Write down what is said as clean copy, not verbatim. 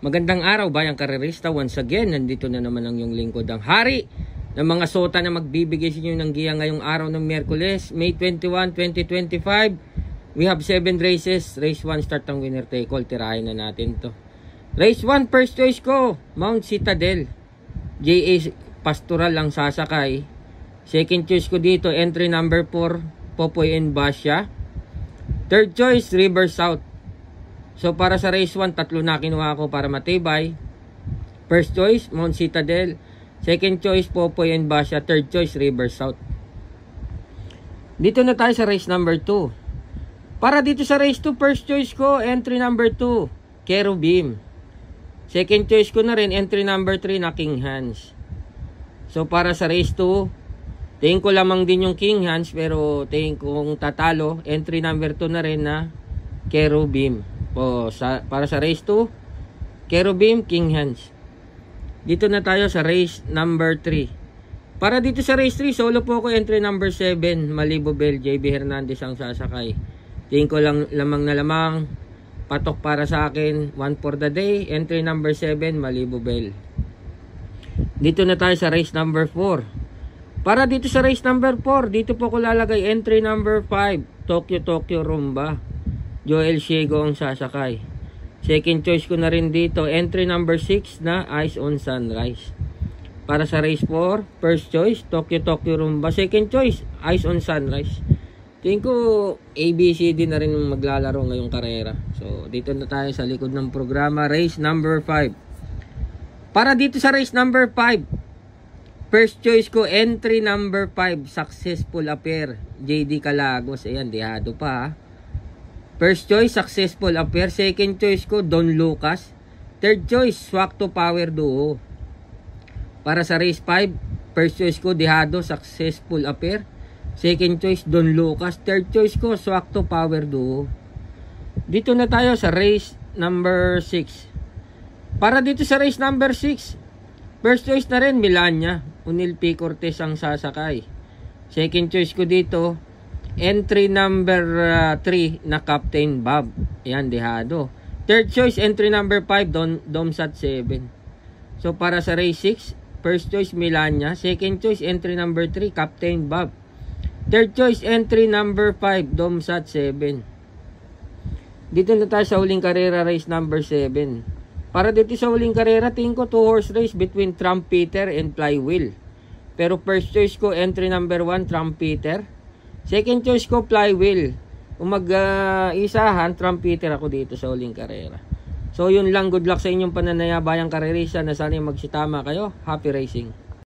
Magandang araw bayang karerista. Once again, nandito na naman ang iyong lingkod, ang hari ng mga sota na magbibigay sa inyo ng giya ngayong araw ng Miyerkules, May 21, 2025. We have 7 races. Race 1, start ang winner take all. Tirahin na natin to. Race 1, first choice ko, Mount Citadel. J.A. Pastoral ang sasakay. Second choice ko dito, entry number 4, Popoy and Basya. Third choice, River South. So para sa race 1, tatlo na kinuha ko para matibay. First choice, Mount Citadel. Second choice, Popoy and Basya. Third choice, River South. Dito na tayo sa race number 2. Para dito sa race 2, first choice ko, entry number 2, Cherubim. Second choice ko na rin, entry number 3 na King Hans. So para sa race 2, tingin ko lamang din yung King Hans, pero tingin kong tatalo, entry number 2 na rin na Cherubim. Para sa race 2, Cherubim, King Hans. Dito na tayo sa race number 3. Para dito sa race 3, solo po ako, entry number 7, Malibu Bell, JB Hernandez ang sasakay. Tingin ko lang lamang na lamang, patok para sa akin, 1 for the day, entry number 7, Malibu Bell. Dito na tayo sa race number 4. Para dito sa race number 4, dito po ko lalagay entry number 5, Tokyo Rumba. Joel Ciego ang sasakay. Second choice ko na rin dito, entry number 6 na Eyes on Sunrise. Para sa race 4, first choice, Tokyo Rumba. Second choice, Eyes on Sunrise. Tingin ko ABCD na rin maglalaro ngayong karera. So dito na tayo sa likod ng programa, race number 5. Para dito sa race number 5, first choice ko, entry number 5, Successful Affair, JD Calagos. Ayan, dihado pa ha. First choice, Successful Affair. Second choice ko, Don Lucas. Third choice, Swak to Power Duo. Para sa race 5, first choice ko, dihado, Successful Affair. Second choice, Don Lucas. Third choice ko, Swak to Power Duo. Dito na tayo sa race number 6. Para dito sa race number 6, first choice na rin, Milania. Unil P. Cortez ang sasakay. Second choice ko dito, entry number 3 na Captain Bob. Ayan, dehado. Third choice, entry number 5, Domsat 7. So para sa race 6, first choice, Milania. Second choice, entry number 3, Captain Bob. Third choice, entry number 5, Domsat 7. Dito na tayo sa huling karera, race number 7. Para dito sa huling karera, tingin ko 2-horse race between Trumpeter and Flywheel. Pero first choice ko, entry number 1, Trumpeter. Second choice ko, Flywheel. Kung mag-isahan, Trumpeter ako dito sa huling karera. So yun lang, good luck sa inyong pananayabayang karerisa na sana magsitama kayo. Happy racing!